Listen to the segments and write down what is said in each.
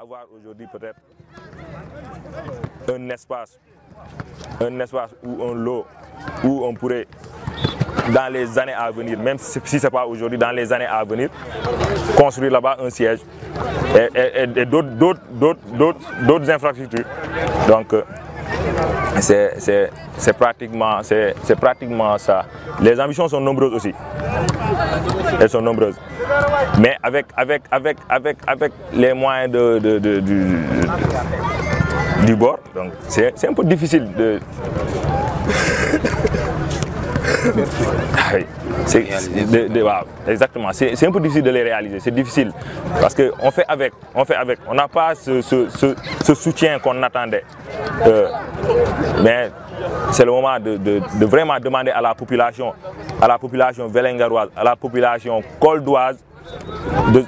avoir aujourd'hui peut-être un espace ou un lot où on pourrait, dans les années à venir, même si ce n'est pas aujourd'hui, dans les années à venir, construire là-bas un siège et d'autres infrastructures. Donc c'est pratiquement ça. Les ambitions sont nombreuses aussi. Elles sont nombreuses. Mais avec les moyens du bord, donc c'est un peu difficile de... Exactement, c'est un peu difficile de les réaliser, c'est difficile parce qu'on fait avec, on n'a pas ce soutien qu'on attendait. Mais c'est le moment de vraiment demander à la population vélingaroise, à la population coldoise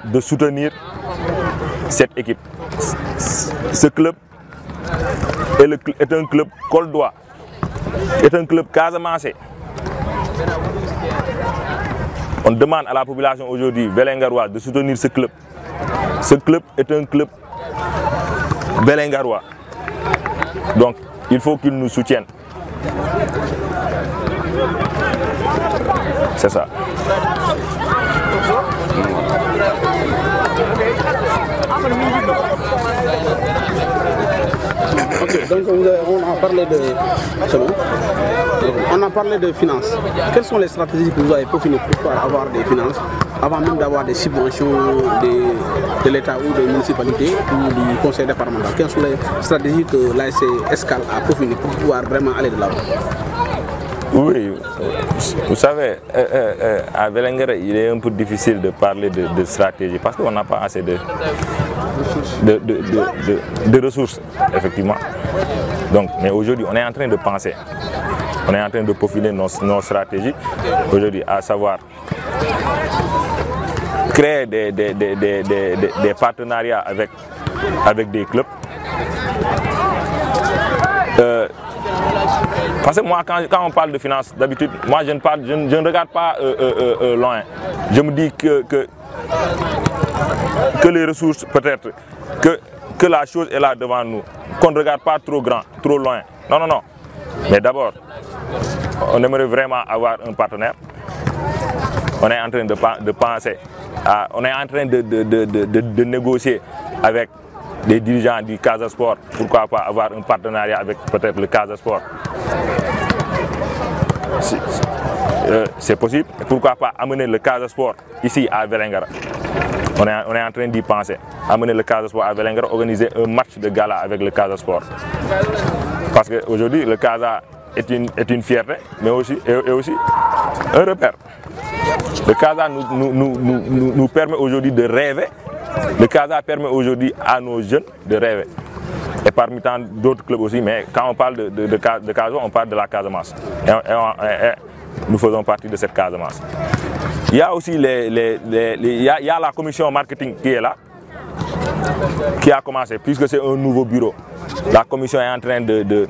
de soutenir cette équipe. Ce club est un club coldois, est un club casamancé. On demande à la population aujourd'hui vélingaroise de soutenir ce club. Ce club est un club vélingarois. Donc il faut qu'ils nous soutiennent. C'est ça. Ok, donc on a parlé de finances. Quelles sont les stratégies que vous avez peaufinées pour pouvoir avoir des finances avant même d'avoir des subventions de l'État ou des municipalités ou du conseil départemental? Quelles sont les stratégies que l'ASC Escale a peaufinées pour pouvoir vraiment aller de l'avant? Oui, vous savez, à Vélingara, il est un peu difficile de parler de stratégie parce qu'on n'a pas assez de ressources, effectivement. Donc, mais aujourd'hui, on est en train de penser, on est en train de peaufiner nos stratégies aujourd'hui, à savoir créer des partenariats avec des clubs. Parce que moi, quand on parle de finances, d'habitude, moi je ne regarde pas loin. Je me dis que les ressources, peut-être, que la chose est là devant nous, qu'on ne regarde pas trop grand, trop loin. Non, non, non. Mais d'abord, on aimerait vraiment avoir un partenaire. On est en train de penser, on est en train de négocier avec des dirigeants du Casa Sport, pourquoi pas avoir un partenariat avec peut-être le Casa Sport. C'est possible. Pourquoi pas amener le Casa Sport ici à Vélingara. On est en train d'y penser. Amener le Casa Sport à Vélingara, organiser un match de gala avec le Casa Sport. Parce qu'aujourd'hui, le Casa est une fierté, mais aussi un repère. Le Casa nous permet aujourd'hui de rêver. Le Casa permet aujourd'hui à nos jeunes de rêver. Et parmi tant d'autres clubs aussi, mais quand on parle de Casa, on parle de la Casamance. Et nous faisons partie de cette Casamance. Il y a aussi il y a la commission marketing qui est là, qui a commencé, puisque c'est un nouveau bureau. La commission est en train de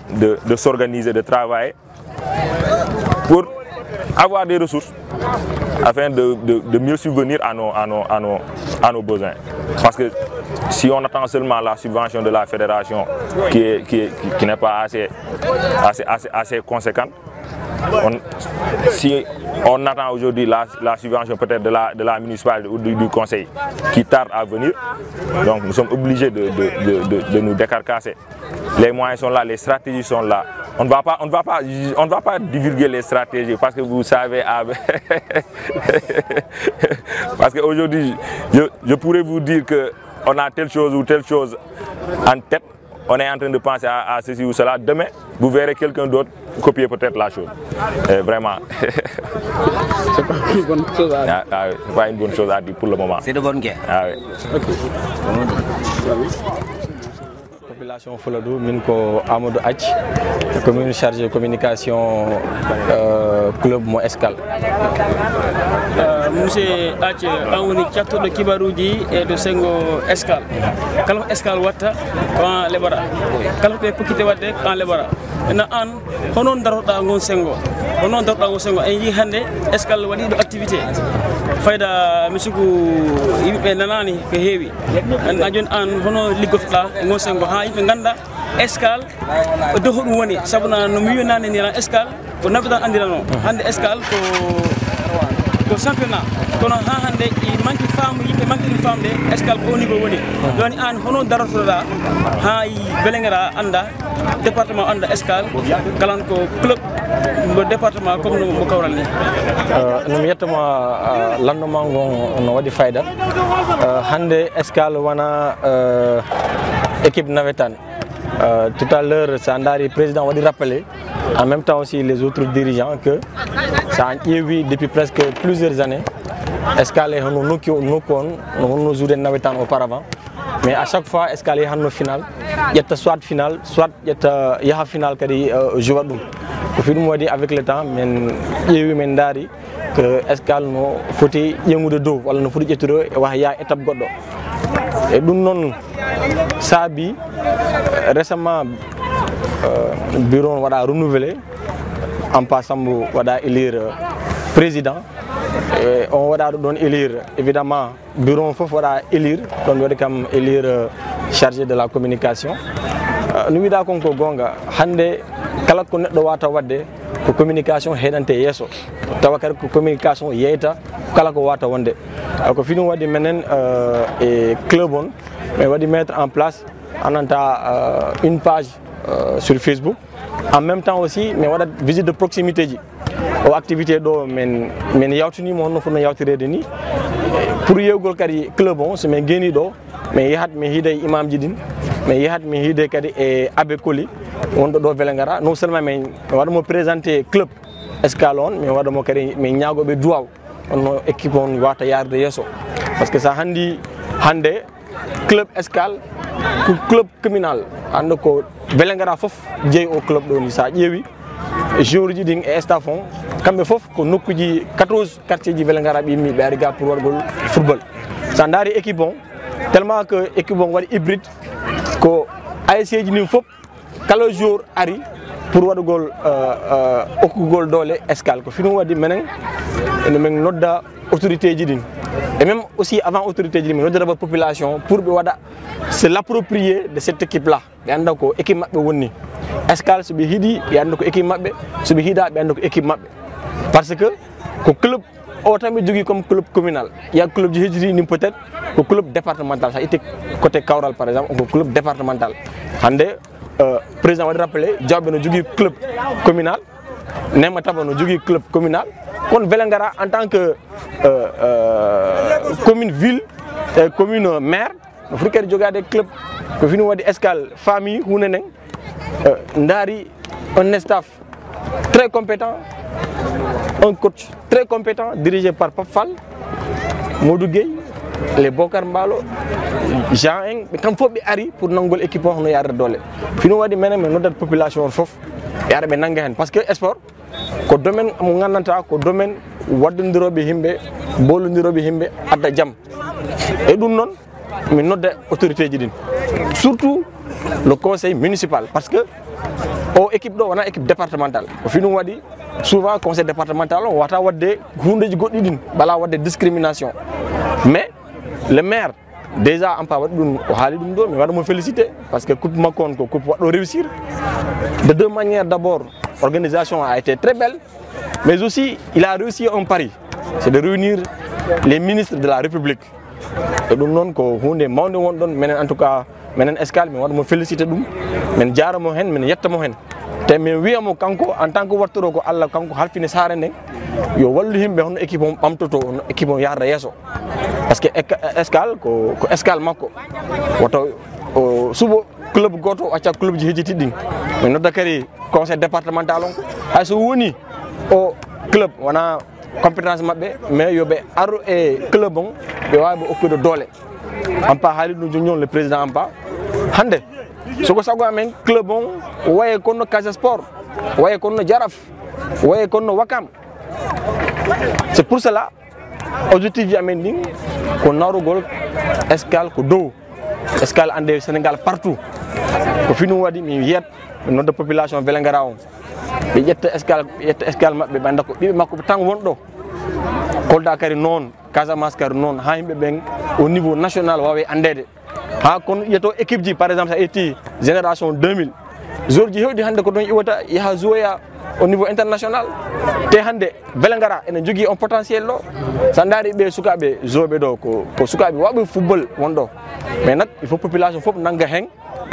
s'organiser, de travailler pour avoir des ressources afin de mieux subvenir à nos besoins. Parce que si on attend seulement la subvention de la fédération qui n'est pas assez conséquente, si on attend aujourd'hui la subvention peut-être de la municipalité ou du conseil qui tarde à venir, donc nous sommes obligés de nous décarcasser. Les moyens sont là, les stratégies sont là. On ne va pas divulguer les stratégies parce que vous savez, parce qu'aujourd'hui, je pourrais vous dire qu'on a telle chose ou telle chose en tête. On est en train de penser à ceci ou cela. Demain, vous verrez quelqu'un d'autre copier peut-être la chose. Vraiment. C'est pas une bonne chose à dire. C'est pas une bonne chose à dire pour le moment. C'est de bonne guerre. Ah, oui. Population Foladou, Minko Amadou H, commune chargée de communication club Mo Escale. Monsieur H, on est quatre de Kibaroudi et de Sengo Escale. Quand Escale Wata, quand les bara. Quand tu es pour quitter Wata, quand les bara. na an honon daroɗa ngon sengo honon daroɗa ngon sengo en yi hande escale waɗi ɗo activité fayda misiku yimɓe nanani ko heewi a joni an hono liggotoɗa e ngon sengo ha yimɓe ganda escale dow hoɗum woni sabuna no mi winani ni escale ko naɓe tan andirano hande escale ko championnat kono ha hande i manki faamu yimɓe manki ɗum famde escale ko au niveau woni joni an hono darotoɗa ha Vélingara anda département anda escale kalan ko club mo département comme no kawral ni no mi yettoma landoma ngon no waɗi fayda hande escale wona équipe navétane tout à l'heure ça ndari président waɗi rappelé en même temps aussi les autres dirigeants que ça a ƴeewi depuis presque plusieurs années escale hono nokki on no wonno joué navétane auparavant mais à chaque fois escale hanno final ƴetta soit final soit ƴetta yaha final kadi jouwa ɗum ko fi ɗum waɗi avec le temps men ƴeewi men daari que escale no foti ƴeŋude dow walla no foti ƴettude e waha ya étape goɗɗo e ɗum noon saabi récemment bureau on waɗa renouvelé en passant waɗa élire président on waɗa ɗon élire évidemment bureau fof waɗa élire ɗon waɗi kam élire chargé de la communication no wiɗa konko gonga hande kala ko neɗɗo wata wadde ko communication heɗante yesso tawa kadi ko communication yeyta kala ko wata wonde ko fi ɗum waɗi menen e club on mais waɗi mettre en place ananta une page sur Facebook en même temps aussi mais waɗat visite de proximité ji o activité ɗo men yawtinima honno fonno yawtirede ni pour yewgol kadi club on so min geni ɗo min yahat min hiide imam ji ɗin min yahat min hiide kadi e abbé Koli wonɗo ɗo Vélingara non seulement min waɗamo présenté club escale on min waɗamo kadi min ñagoɓe duwaw onno équipe on wata yarde yesso par ce que sa handi hande club escale ko club communal ande ko Vélingara fof jeeyi o club ɗo ni sa ƴeewi joueur ji ɗin e staff on kamɓe fof ko nokkuji 14 quartier ji Vélingara ɓe yimmi ɓe ari ga pour waɗgol football sa daari équipe on tellement que équipe on waɗi hybride ko ASC ji nin fof kala jour ari pour waɗugol okkugol doole escale ko fiɗum waɗi menen ene min nodda autorité ji ɗin et même aussi avant autorité ji ɗin min noddata population pour ɓe waɗa se l'approprier de cette équipe là ɓe anda ko équipe maɓɓe wonni escale so ɓe hiiɗi ɓe anda ko équipe maɓɓe so ɓe hiiɗa ɓe anda ko équipe maɓɓe par ce que ko club o tan ɓe jogui comme club communal il y a club ji hejjiti ni peut être ko club départemental sa itte côté Kawral par exemple ko club départemental hande président waɗi rappelé Diawɓe no jogui club communal Nema Taba no jogui club communal kono Vélingara en tant que commune ville commune maire no foti kadi jogade club ko fini waɗi escale famille hunde nden ndaari un staff très compétent un coach très compétent dirigé par Pape Fall Modou Gueye les Bokar Mbalo Jean en ɓe kam fof ɓe ari pour nangol équipe o hono yarde doole fino waɗi menen min noddat population on fof ɓe ara ɓe nangga hen par ce que sport ko domaine mo gandanta ko domaine waddodiroɓe yimɓe bollodiroɓe yimɓe adda jaam e ɗum noon min nodda autorité ji ɗin surtout le conseil municipal parce que o équipe ɗo wona équipe départementale ko fi ɗum waɗi souvent conseil départemental o wata wadde hundeji goɗɗi ɗin bala wadde discrimination mais le maire déjà en pas waɗi ɗum o haali ɗum ɗo mi waɗamo félicité par ce que coupe makko on ko coupe waɗɗo réussir de deux manières d'abord l'organisation a été très belle mais aussi il a réussi un pari c'est de réunir les ministres de la République et ɗum noon ko hunde mawde wonɗon menen en tout cas menen escale min waɗamo félicité ɗum min jaramo hen min yettamo hen te min wiyamo kanko en tant que wattuɗo ko Allah kanko halfini saare nden yo wallu yimɓe hono équipe on ɓamtoto hono équipe on yarda yesso par ce que escale ko escale makko woto suɓo club goto o acca club ji hejjitiɗi ɗin min nodda kadi conseil départemental on hay so woni o club wona compétence mabɓe mais yoɓe aru e club on ɓe wawi ɓe okkude doole Ampa haali ɗum joni le président Ampa hande soko sago amen club on waye konno Casa Sport waye konno Jaraf waye konno Wakam c'est pour cela objectif amen ɗin ko narugol escale ko dow escale ande Sénégal partout ko fi ɗum waɗi mi wiyat nodda population Vélingara on ɓe ƴetta escale maɓɓe ɓe anda ko ɓiɓe makko tan wonɗo Kolda kadi noon Casamance kadi noon ha yimɓe ɓen au niveau national wawe andede ha kono ƴeeto équipe ji par exemple sa ƴetti génération 2000 joueur ji hewɗi hande ko ɗon iwata yaha jouoya au niveau international te hande Vélingara ene jogui on potentiel ɗo sa daari ɓe sukaɓe jouɓe ɗo ko sukaɓe waɓe football wonɗo mais nak il faut population foof nanga hen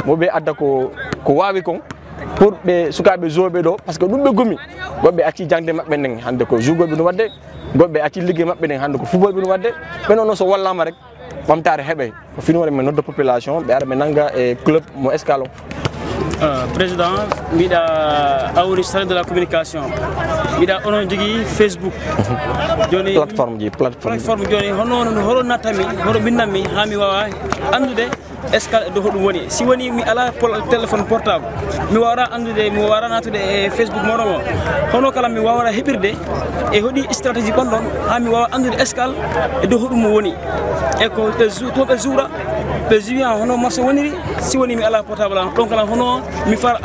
moɓe adda ko wawi kon pour ɓe sukaɓe jouɓe ɗo par ce que ɗum ɓe gomi goɓɓe acci jangde maɓɓe nden hande ko jougoɓe ɗum wadde goɓɓe acci ligguey maɓɓe nden hande ko football ɓe ɗum wadde ɓen noon so wallama rek ɓamtare heeɓe ko finore men nodda population ɓe ara ɓe nanga e club mo escale o président mbiɗa awri chargé de la communication mbiɗa onon jogui Facebook joni plateforme joni hono nattami hono binnanmi ha mi wawa andude escale do hoɗum woni si woni mi ala téléphone portable mi wawra andude mi wawra natude e Facebook moɗon o hono kala mi wawra heɓirde e hoɗi stratégie gonɗon ha mi wawa andude escale e dow hoɗum woni e ko to ɓe joura ɓe juin hono marché woniri si woni mi ala portable an ɗon kala hono mi far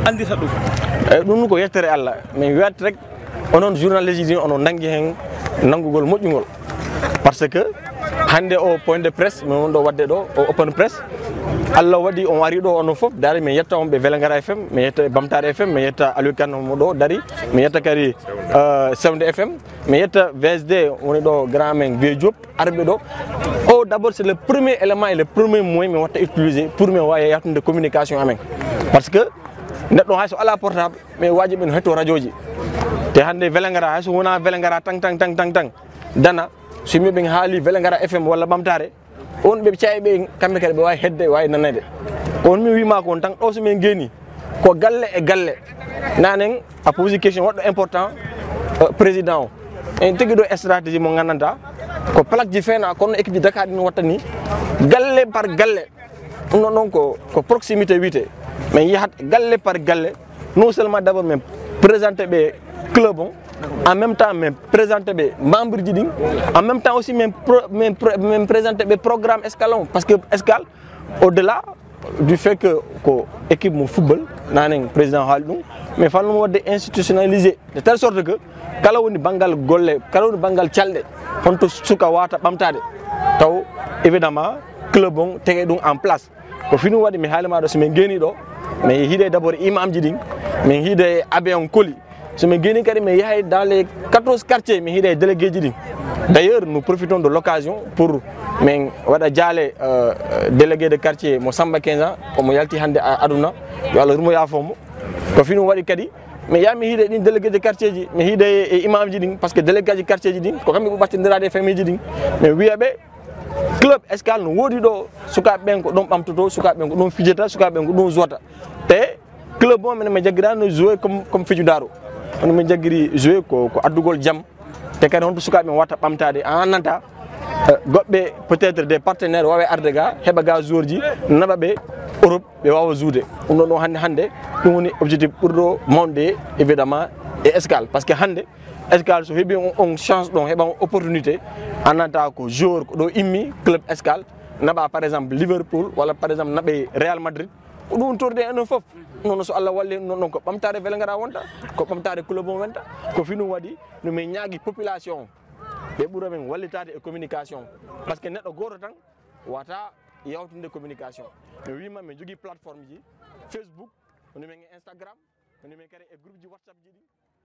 andirta ɗum eyyi ɗum ko yettere Allah min wiyat rek onon journaliste ji onon nanggui hen nanggugol moƴƴugol par ce que hande o point de presse min wonɗo wadde ɗo o open presse Allah waɗi on ari ɗo onon foof daari min yetta on ɓe Vélingara FM min yetta Bamtare FM min yetta Aliou Kane mo ɗo daari min yetta kadi Sewnde FM min yetta VSD woni ɗo grand men Vieux Diop arɓe ɗo o d'abord c'est le premier élément et le premier moyen min watta utiliser pour min wawi yaltude communication amen par ce que neɗɗo hayso ala portable mais wajiɓe no hetto radio ji te hande Vélingara hayso wona Vélingara tan dana so yimɓe haali Vélingara FM walla Bamtare on ɓe cayɓe kamɓe kadi ɓe wawi hedde wawi nanede on mi wima ko on tan ɗo somin geeni ko galle e galle nanen a posi question waɗɗo important président o en tigui ɗo stratégie mo gandanta ko plaque ji feena kono équipe ji Dakar ɗin watta ni galle par galle ɗum ɗon ɗon ko proximité wiyete min yahat galle par galle non seulement d'abord min présenté ɓe club on en même temps min présenté ɓe membre ji ɗin en même temps aussi min présenté ɓe programme escale on par ce que escale au delà du fait que ko équipe mo football nanen président haali ɗum mais fanno wadde institutionnalisé de telle sorte que kala woni banggal golle kala woni banggal calɗe honto suka wata ɓamtade taw évidemment club on tegue ɗum en place ko fini waɗi mi haalima ɗo somin geeni ɗo min hiide d' abord imam ji ɗin min hiide abbé on Koli somin geeni kadi min yahay dans les 14 quartiers min hiide délégué ji ɗin d'ailleurs nous profitons de l'occasion pour min waɗa jaale délégué de quartier mo Samba 15 ans omo yalti hande aduna yo Allah rumo yafomo ko fini waɗi kadi mais yami hiide ɗin délégué de quartier ji mi hiide e imam ji ɗin par ce que délégué ji quartier ji ɗin ko kamɓe ɓurɓattindirade e famille ji ɗin mais wiyaɓe club escale no woodi ɗo sukaɓe ɓen ko ɗon ɓamtoto sukaɓe ɓen ko ɗon fijata sukaɓe ɓen ko ɗon jowata te club o minen min jagguirano joué comme fijudaro hono min jagguiri joué ko addugol jaam te kadi honto sukaɓe ɓen watta ɓamtade en nanta goɓɓe peut être des partenaires wawe arde ga heɓa ga joueur ji naɓa ɓe Europe ɓe wawa joude ɗum ɗon ɗo hande ɗum woni objectif ɓurɗo mawde évidemment e escale par ce que hande escale so heeɓi on chance ɗon heɓa opportunité annanta ko joueur ko ɗo immi club escale naɓa par exemple Liverpool walla par exemple naɓe Real Madrid ko ɗum torde enen foof noon so Allah walli noon ɗon ko ɓamtare Vélingara wonta ko ɓamtare club on wonta ko fini waɗi no min ñaagui population ɓe ɓuura men wallitade e communication par ce que neɗɗo goto tan wata yawtude communication mi wima min jogui plateforme ji Facebook woni men e Instagram woni men kadi e groupe ji WhatsApp ji ɗi